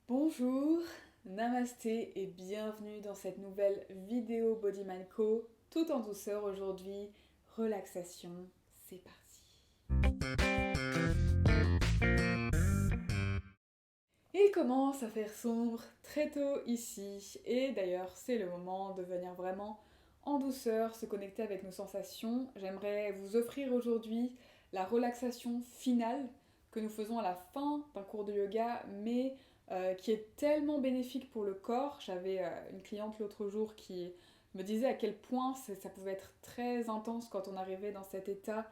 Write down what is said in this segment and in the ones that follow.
Bonjour, namasté et bienvenue dans cette nouvelle vidéo Body Mind Co. Tout en douceur aujourd'hui, relaxation, c'est parti. Il commence à faire sombre très tôt ici et d'ailleurs c'est le moment de venir vraiment en douceur se connecter avec nos sensations. J'aimerais vous offrir aujourd'hui la relaxation finale que nous faisons à la fin d'un cours de yoga mais qui est tellement bénéfique pour le corps. J'avais une cliente l'autre jour qui me disait à quel point ça pouvait être très intense quand on arrivait dans cet état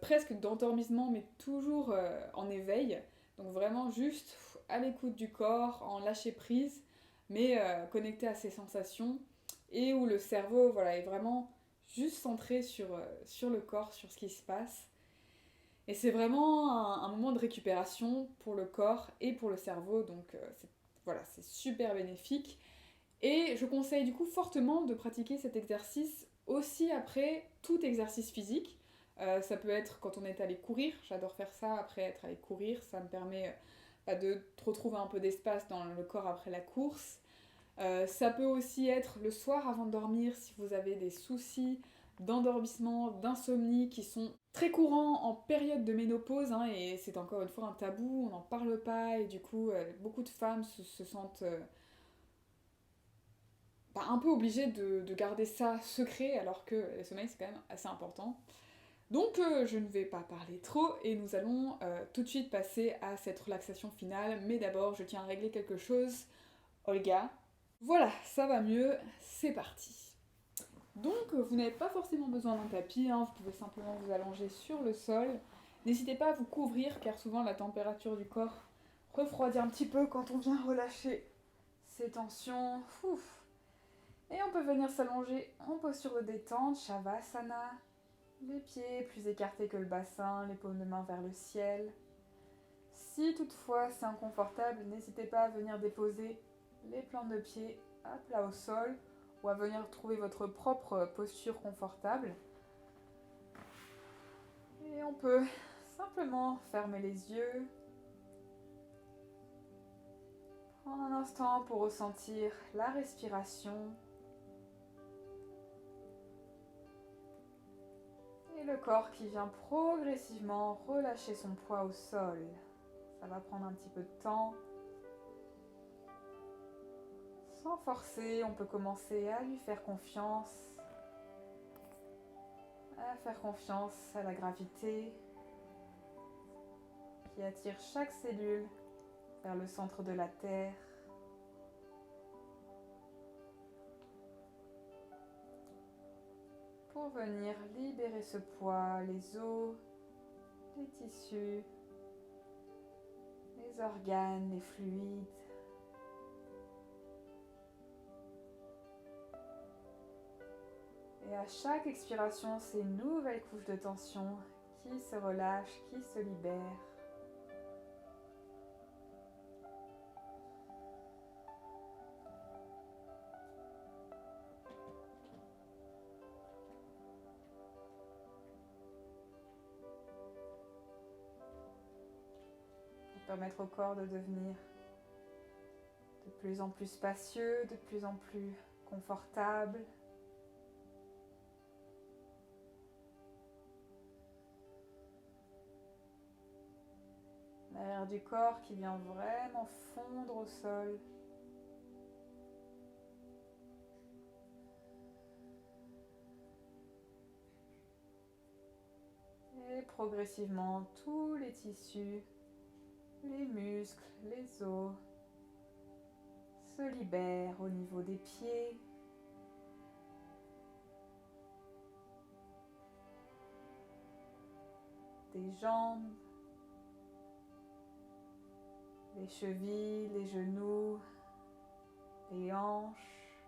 presque d'endormissement mais toujours en éveil. Donc vraiment juste à l'écoute du corps, en lâcher prise, mais connecté à ses sensations et où le cerveau voilà, est vraiment juste centré sur le corps, sur ce qui se passe. Et c'est vraiment un moment de récupération pour le corps et pour le cerveau, donc voilà, c'est super bénéfique. Et je conseille du coup fortement de pratiquer cet exercice aussi après tout exercice physique. Ça peut être quand on est allé courir, j'adore faire ça après être allé courir, ça me permet de retrouver un peu d'espace dans le corps après la course. Ça peut aussi être le soir avant de dormir si vous avez des soucis d'endormissement, d'insomnie qui sont très courants en période de ménopause hein, et c'est encore une fois un tabou, on n'en parle pas et du coup beaucoup de femmes se sentent un peu obligées de garder ça secret alors que le sommeil c'est quand même assez important. Donc je ne vais pas parler trop et nous allons tout de suite passer à cette relaxation finale, mais d'abord je tiens à régler quelque chose. Olga, voilà, ça va mieux, c'est parti. Donc vous n'avez pas forcément besoin d'un tapis, hein, vous pouvez simplement vous allonger sur le sol. N'hésitez pas à vous couvrir car souvent la température du corps refroidit un petit peu quand on vient relâcher ses tensions. Ouf. Et on peut venir s'allonger en posture de détente, Shavasana. Les pieds plus écartés que le bassin, les paumes de main vers le ciel. Si toutefois c'est inconfortable, n'hésitez pas à venir déposer les plantes de pied à plat au sol ou à venir trouver votre propre posture confortable. Et on peut simplement fermer les yeux, prendre un instant pour ressentir la respiration et le corps qui vient progressivement relâcher son poids au sol. Ça va prendre un petit peu de temps. Sans forcer, on peut commencer à lui faire confiance, à faire confiance à la gravité qui attire chaque cellule vers le centre de la Terre. Pour venir libérer ce poids, les os, les tissus, les organes, les fluides. Et à chaque expiration, c'est une nouvelle couche de tension qui se relâche, qui se libère. Pour permettre au corps de devenir de plus en plus spacieux, de plus en plus confortable. L'arrière du corps qui vient vraiment fondre au sol. Et progressivement, tous les tissus, les muscles, les os se libèrent au niveau des pieds, des jambes, les chevilles, les genoux, les hanches,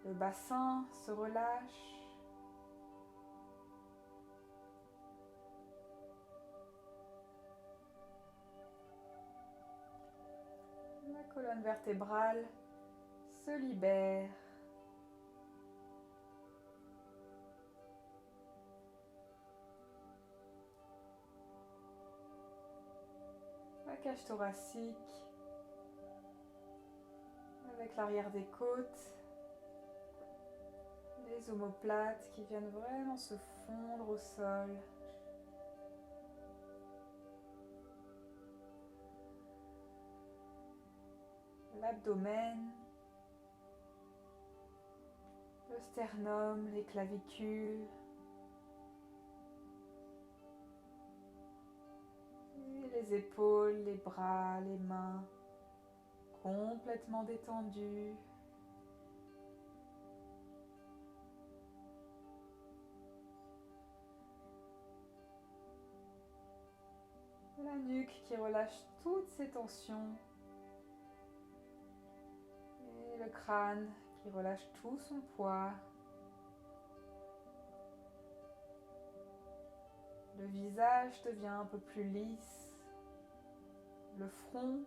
le bassin se relâche. La colonne vertébrale se libère. cage thoracique, avec l'arrière des côtes, les omoplates qui viennent vraiment se fondre au sol. L'abdomen, le sternum, les clavicules, et les épaules, les bras, les mains, complètement détendus. La nuque qui relâche toutes ses tensions. Et le crâne qui relâche tout son poids. Le visage devient un peu plus lisse. Le front,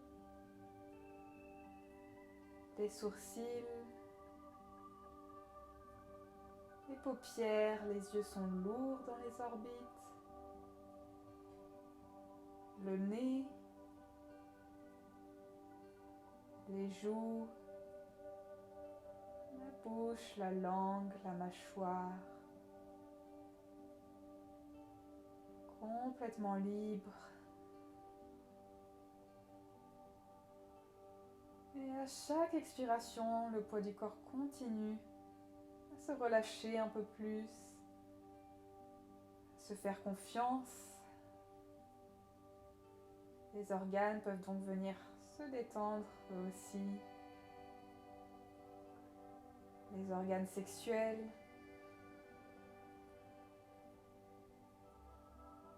les sourcils, les paupières, les yeux sont lourds dans les orbites. Le nez, les joues, la bouche, la langue, la mâchoire. Complètement libre. Et à chaque expiration, le poids du corps continue à se relâcher un peu plus, à se faire confiance. Les organes peuvent donc venir se détendre eux aussi. Les organes sexuels,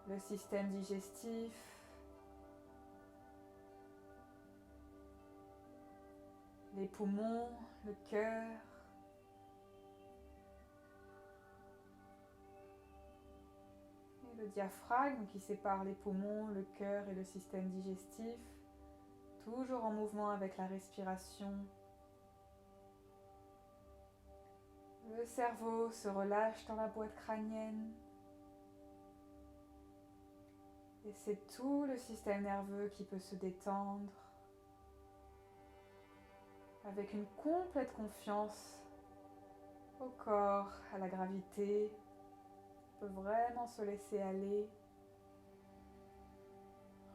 le système digestif, les poumons, le cœur. Et le diaphragme qui sépare les poumons, le cœur et le système digestif, toujours en mouvement avec la respiration. Le cerveau se relâche dans la boîte crânienne. Et c'est tout le système nerveux qui peut se détendre avec une complète confiance au corps, à la gravité. On peut vraiment se laisser aller.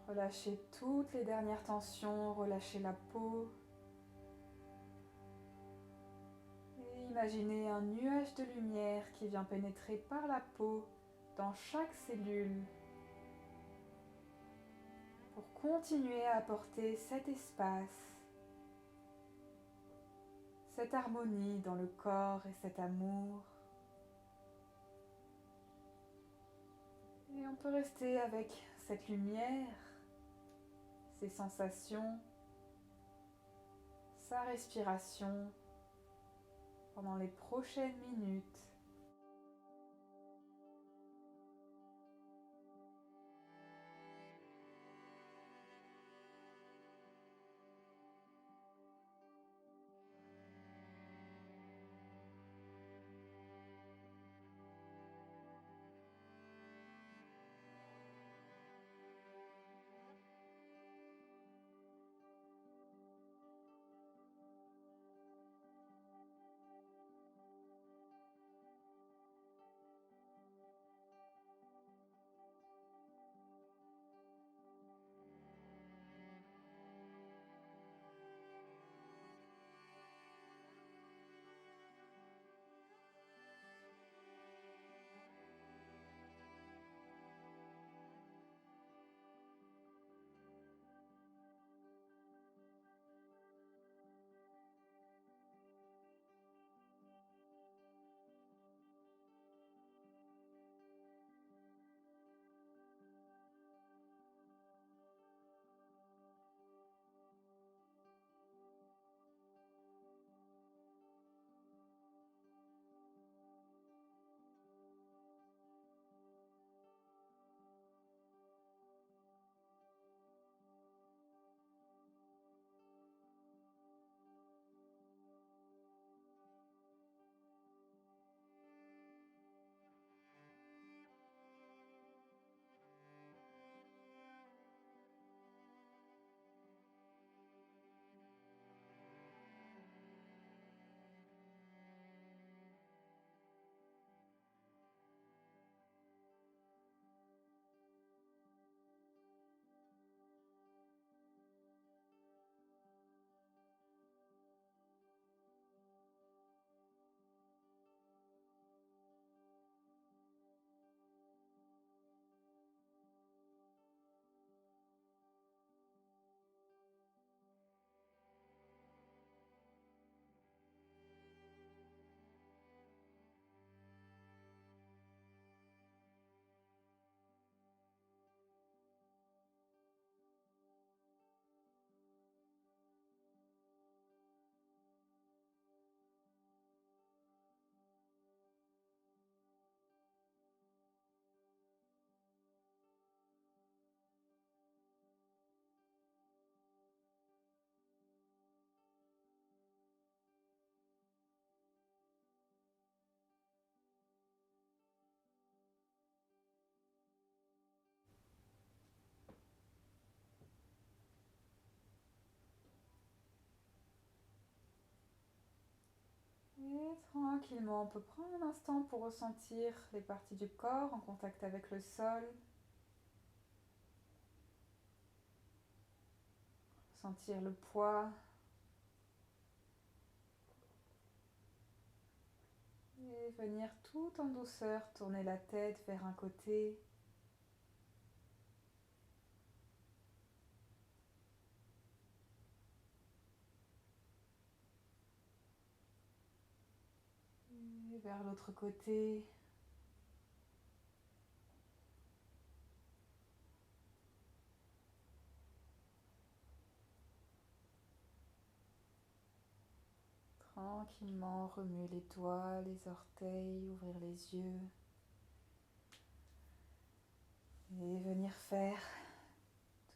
Relâcher toutes les dernières tensions, relâcher la peau. Et imaginez un nuage de lumière qui vient pénétrer par la peau dans chaque cellule pour continuer à apporter cet espace, cette harmonie dans le corps et cet amour. Et on peut rester avec cette lumière, ces sensations, sa respiration pendant les prochaines minutes. tranquillement, on peut prendre un instant pour ressentir les parties du corps en contact avec le sol. Sentir le poids. Et venir tout en douceur tourner la tête vers un côté. Et vers l'autre côté. Tranquillement, remuer les doigts, les orteils, ouvrir les yeux. Et venir faire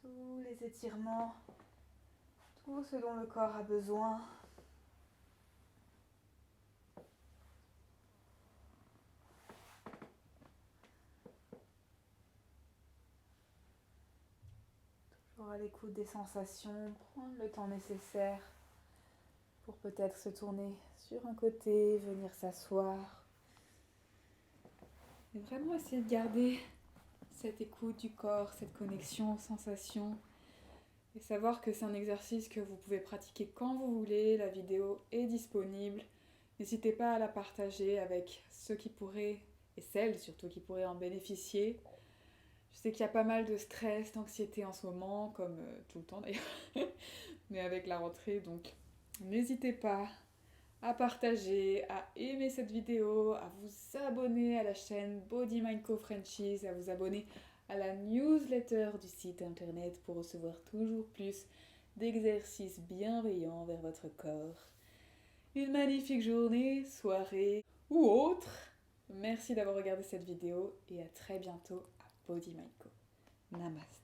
tous les étirements, tout ce dont le corps a besoin. Toujours à l'écoute des sensations, prendre le temps nécessaire pour peut-être se tourner sur un côté, venir s'asseoir. Et vraiment essayer de garder cette écoute du corps, cette connexion aux sensations. Et savoir que c'est un exercice que vous pouvez pratiquer quand vous voulez. La vidéo est disponible. N'hésitez pas à la partager avec ceux qui pourraient, et celles surtout qui pourraient en bénéficier. Je sais qu'il y a pas mal de stress, d'anxiété en ce moment, comme tout le temps d'ailleurs, mais avec la rentrée, donc n'hésitez pas à partager, à aimer cette vidéo, à vous abonner à la chaîne Body Mind Co Frenchies, à vous abonner à la newsletter du site internet pour recevoir toujours plus d'exercices bienveillants vers votre corps. Une magnifique journée, soirée ou autre. Merci d'avoir regardé cette vidéo et à très bientôt à Body Mind Co. Namaste.